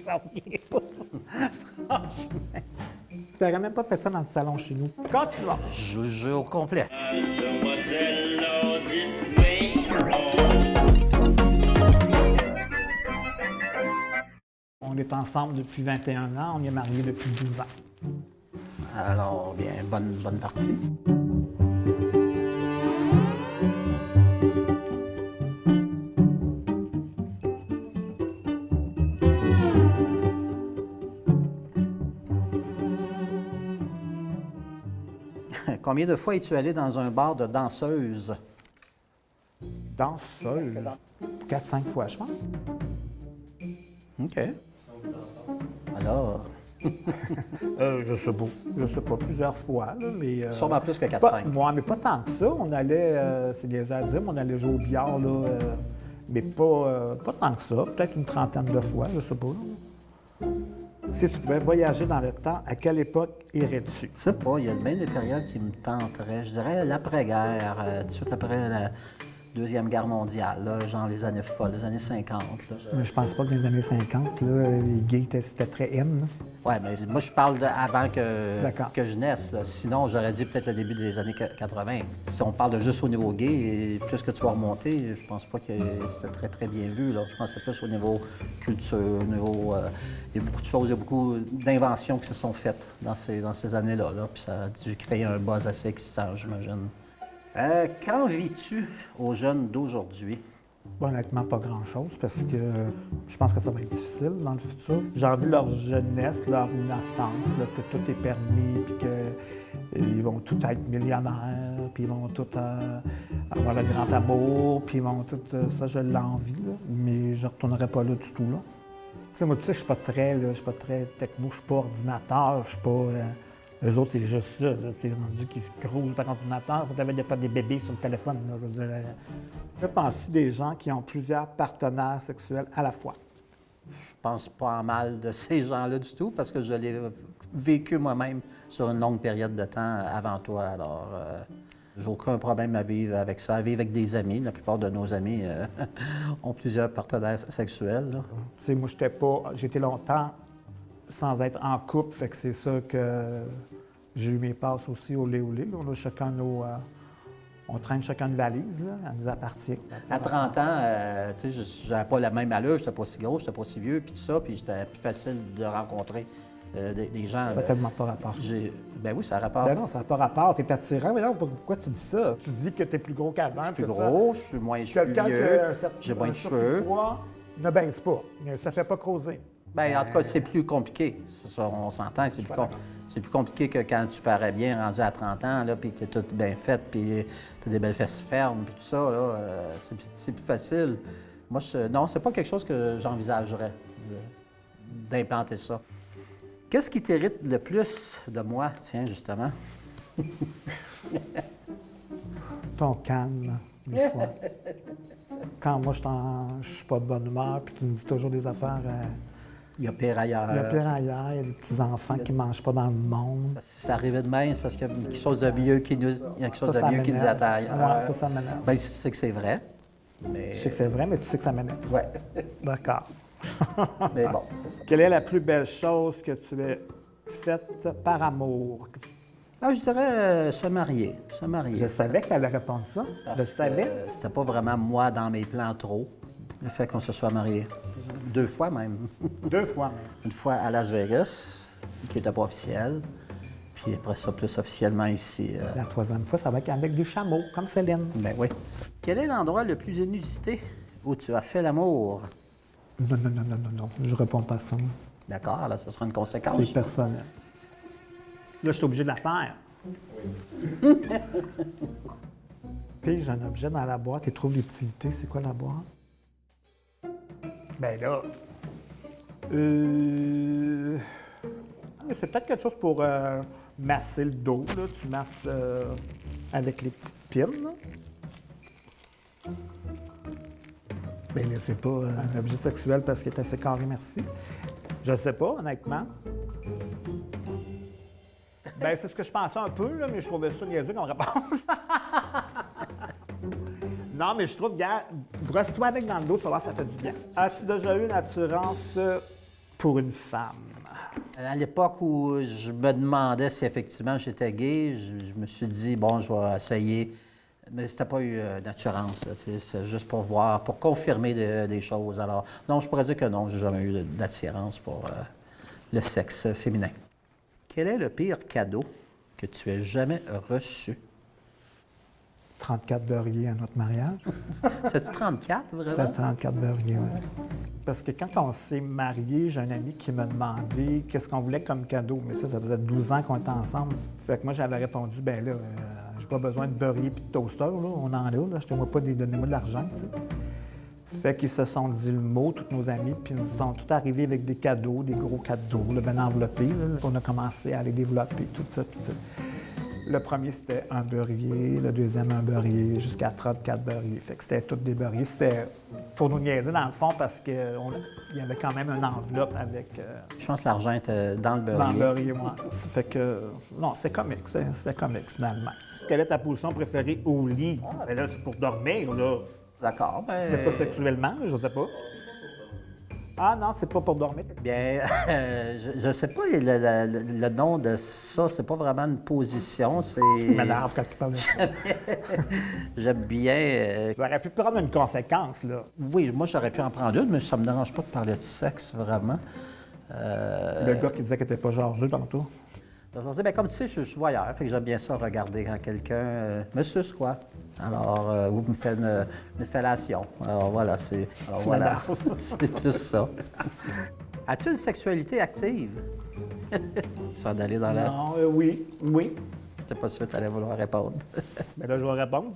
Ça revient pas. Franchement. Tu n'aurais même pas fait ça dans le salon chez nous. Continuons. Je joue au complet. On est ensemble depuis 21 ans, on est mariés depuis 12 ans. Alors, bien, bonne partie. Combien de fois es-tu allé dans un bar de danseuses? Danseuse. 4-5 fois, je pense. OK. Alors, Je sais pas. Je sais pas, plusieurs fois, là, mais... sûrement plus que pas, 4-5. moi, mais pas tant que ça. On allait, c'est des à dire, mais on allait jouer au billard, là, mais pas tant que ça. Peut-être une trentaine de fois, je sais pas. Là. Si tu pouvais voyager dans le temps, à quelle époque irais-tu? Je sais pas, il y a bien des périodes qui me tenteraient. Je dirais l'après-guerre, tout de suite après la Deuxième Guerre mondiale, là, genre les années folles, les années 50. Là. Mais je pense pas que dans les années 50, là, les gays c'était très in. Là. Ouais, mais moi, je parle avant D'accord. que je naisse. Là. Sinon, j'aurais dit peut-être le début des années 80. Si on parle de juste au niveau gay, et plus que tu vas remonter, je pense pas que c'était très, très bien vu. Là. Je pense que c'est plus au niveau culture, au niveau... il y a beaucoup de choses, il y a beaucoup d'inventions qui se sont faites dans ces années-là. Là. Puis ça a dû créer un buzz assez excitant, j'imagine. Qu'en vis-tu aux jeunes d'aujourd'hui? Honnêtement, pas grand-chose, parce que je pense que ça va être difficile dans le futur. J'ai vu leur jeunesse, leur innocence, là, que tout est permis, puis qu'ils vont tous être millionnaires, puis ils vont tous avoir le grand amour, puis ils vont tout... ça, je l'envie, là, mais je ne retournerai pas là du tout, là. Tu sais, moi, tu sais, je suis pas très techno, je suis pas ordinateur, je suis pas... eux autres, c'est juste ça, là, c'est rendu qu'ils se crousent par ordinateur, vous avez de faire des bébés sur le téléphone, là, je veux dire... Que penses-tu des gens qui ont plusieurs partenaires sexuels à la fois? Je pense pas en mal de ces gens-là du tout, parce que je l'ai vécu moi-même sur une longue période de temps avant toi. Alors, j'ai aucun problème à vivre avec ça, à vivre avec des amis. La plupart de nos amis ont plusieurs partenaires sexuels. Là. Tu sais, moi, j'étais longtemps sans être en couple, fait que c'est ça que j'ai eu mes passes aussi au lait. On a chacun nos... on traîne chacun une valise, là, elle nous appartient. À 30 ans, tu sais, j'avais pas la même allure, j'étais pas si gros, j'étais pas si vieux, puis tout ça, puis c'était plus facile de rencontrer des gens. Ça n'a tellement pas rapport. Ben oui, ça a rapport. Ben non, ça n'a pas rapport. Tu es attirant, mais non, pourquoi tu dis ça? Tu dis que tu es plus gros qu'avant. Je suis plus gros, je suis moins quelqu'un vieux, qui j'ai moins de cheveux. Ne baisse pas. Ça fait pas creuser. Bien, en tout cas, c'est plus compliqué. Ça, on s'entend que c'est plus compliqué que quand tu parais bien rendu à 30 ans, là, puis que tu es toute bien faite, puis tu as des belles fesses fermes, puis tout ça, là, c'est plus facile. Moi, non, c'est pas quelque chose que j'envisagerais d'implanter ça. Qu'est-ce qui t'irrite le plus de moi, tiens, justement? Ton calme, des fois. Quand moi, je suis pas de bonne humeur, puis tu me dis toujours des affaires... Il y a pire ailleurs. Il y a pire ailleurs, il y a des petits-enfants qui ne mangent pas dans le monde. Si ça arrivait de même, c'est parce qu'il y a quelque chose de mieux qui nous, il y a quelque chose de mieux qui nous attaque. Oui, ça m'énerve. Bien, je sais que c'est vrai, mais... Je sais que c'est vrai, mais tu sais que ça m'énerve. Oui. D'accord. Mais bon, c'est ça. Quelle est la plus belle chose que tu aies faite par amour? Ah, je dirais se marier. Se marier. Je savais qu'elle allait répondre ça. Je savais. C'était pas vraiment moi dans mes plans trop, le fait qu'on se soit mariés. 2 fois même. 2 fois même. Une fois à Las Vegas, qui n'était pas officiel, puis après ça, plus officiellement ici. La 3e fois, ça va être avec des chameaux, comme Céline. Ben oui. Quel est l'endroit le plus inusité où tu as fait l'amour? Non. Je réponds pas à ça. D'accord, là, ce sera une conséquence. C'est personnel. Là, je suis obligé de la faire. Puis, j'ai un objet dans la boîte et trouve l'utilité. C'est quoi la boîte? Ben là... c'est peut-être quelque chose pour masser le dos, là. Tu masses avec les petites pines, là. Ben là, c'est pas un objet sexuel parce qu'il est assez carré, merci. Je sais pas, honnêtement. Ben, c'est ce que je pensais un peu, là, mais je trouvais ça niaiseux comme réponse. Non, mais je trouve, gars, brosse-toi avec dans le dos, tu vas voir, ça fait du bien. As-tu déjà eu une assurance pour une femme? À l'époque où je me demandais si effectivement j'étais gay, je me suis dit, bon, je vais essayer. Mais c'était pas eu d'assurance, là. C'est juste pour voir, pour confirmer des choses. Alors, non, je pourrais dire que non, j'ai jamais eu d'attirance pour le sexe féminin. Quel est le pire cadeau que tu aies jamais reçu? 34 beurriers à notre mariage. C'est-tu 34, C'est vraiment? 34 beurriers, oui. Parce que quand on s'est mariés, j'ai un ami qui m'a demandé qu'est-ce qu'on voulait comme cadeau. Mais ça faisait 12 ans qu'on était ensemble. Fait que moi, j'avais répondu, ben là, j'ai pas besoin de beurrier puis de toaster, là. On en a, là. Achetez-moi pas donnez-moi de l'argent, tu sais. Fait qu'ils se sont dit le mot, tous nos amis, puis ils sont tous arrivés avec des cadeaux, des gros cadeaux, là, bien enveloppés. Là. On a commencé à les développer, tout ça, tout ça. Le premier, c'était un beurrier, le deuxième, un beurrier, jusqu'à 34 beurriers. Fait que c'était tous des beurriers. C'était pour nous niaiser, dans le fond, parce qu'il y avait quand même une enveloppe avec... Je pense que l'argent était dans le dans le beurrier. beurrier, moi. Ça fait que... Non, c'est comique, c'était comique, finalement. Quelle est ta position préférée au lit? Ben là, c'est pour dormir, là. D'accord, ben... C'est pas sexuellement, je sais pas. Ah non, c'est pas pour dormir. Bien, je ne sais pas le nom de ça, c'est pas vraiment une position, c'est... Ça m'énerve quand tu parles de ça. J'aime bien... J'aurais pu prendre une conséquence, là. Oui, moi j'aurais pu en prendre une, mais ça me dérange pas de parler de sexe, vraiment. Le gars qui disait qu'il était pas jaseux tantôt. Donc, on se dit, bien, comme tu sais, je suis voyeur, fait que j'aime bien ça regarder quand quelqu'un me suce, quoi. Alors, ou me fait une fellation. Alors voilà, c'est... Alors, voilà, c'est plus ça. As-tu une sexualité active? Sans d'aller dans la... Non, oui, oui. C'est pas sûr que tu allais vouloir répondre. Mais là, je vais répondre.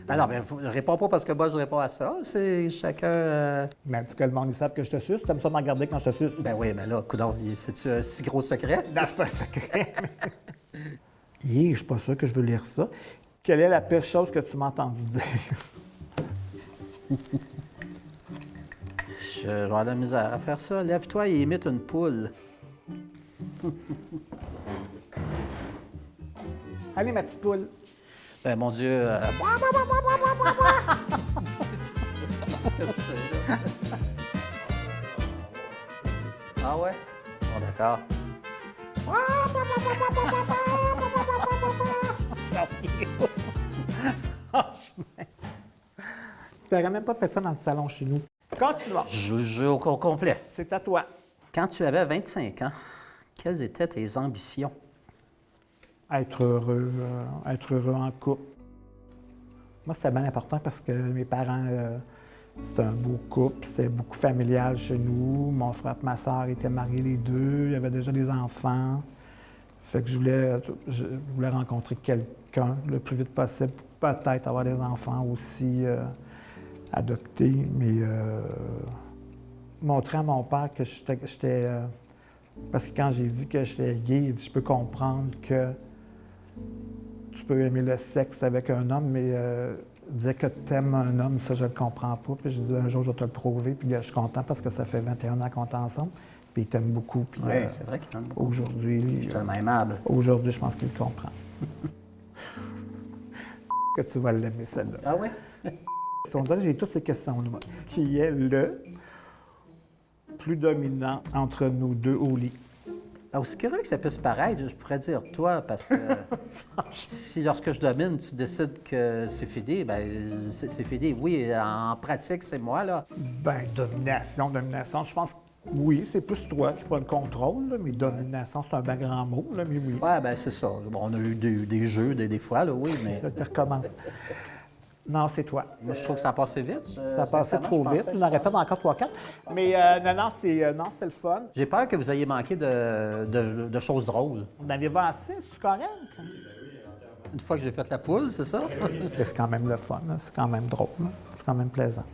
Non, mais réponds pas parce que moi, je réponds à ça. C'est chacun... Mais tu que le monde, ils savent que je te suce. T'aimes ça me regarder quand je te suce? Ben oui, mais là, coudonc, c'est-tu un si gros secret? Non, c'est pas un secret. Je suis pas sûr que je veux lire ça. Quelle est la pire chose que tu m'as entendu dire? Je vais avoir de la misère à faire ça. Lève-toi et imite une poule. Allez, ma petite poule. Ben, mon Dieu... Ah ouais? Bon, d'accord. Franchement. T'aurais même pas fait ça dans le salon chez nous. Continuons. Je au complet. C'est à toi. Quand tu avais 25 ans, quelles étaient tes ambitions? Être heureux en couple. Moi, c'était bien important parce que mes parents, c'était un beau couple, c'était beaucoup familial chez nous. Mon frère et ma soeur étaient mariés les deux, il y avait déjà des enfants. Fait que je voulais rencontrer quelqu'un le plus vite possible pour peut-être avoir des enfants aussi adoptés. Mais montrer à mon père que j'étais... parce que quand j'ai dit que j'étais gay, il dit, je peux comprendre que tu peux aimer le sexe avec un homme, mais dire que tu aimes un homme, ça, je le comprends pas. Puis je dis, un jour, je vais te le prouver. Puis je suis content parce que ça fait 21 ans qu'on est ensemble. Puis il t'aime beaucoup. Puis Oui, c'est vrai qu'il t'aime beaucoup. aujourd'hui, Je tellement aimable. aujourd'hui, je pense qu'il comprend. Que tu vas l'aimer, celle-là. Ah oui? On dirait que j'ai toutes ces questions-là. Qui est le plus dominant entre nous deux au lit? Aussi curieux que ça puisse paraître, je pourrais dire toi, parce que si lorsque je domine, tu décides que c'est fini, bien, c'est fini. Oui, en pratique, c'est moi, là. Ben, domination, je pense que oui, c'est plus toi qui prends le contrôle, là, mais domination, c'est un bien grand mot, là, mais oui. Ouais, ben c'est ça. Bon, on a eu des jeux des fois, là, oui, mais Là, tu recommences. Non, c'est toi. moi, je trouve que ça a passé vite. Ça a passé trop vite. On aurait fait encore 3-4. Mais non, c'est le fun. J'ai peur que vous ayez manqué de choses drôles. On avait assez, c'est correct? Une fois que j'ai fait la poule, c'est ça? C'est quand même le fun, là. C'est quand même drôle, là. C'est quand même plaisant.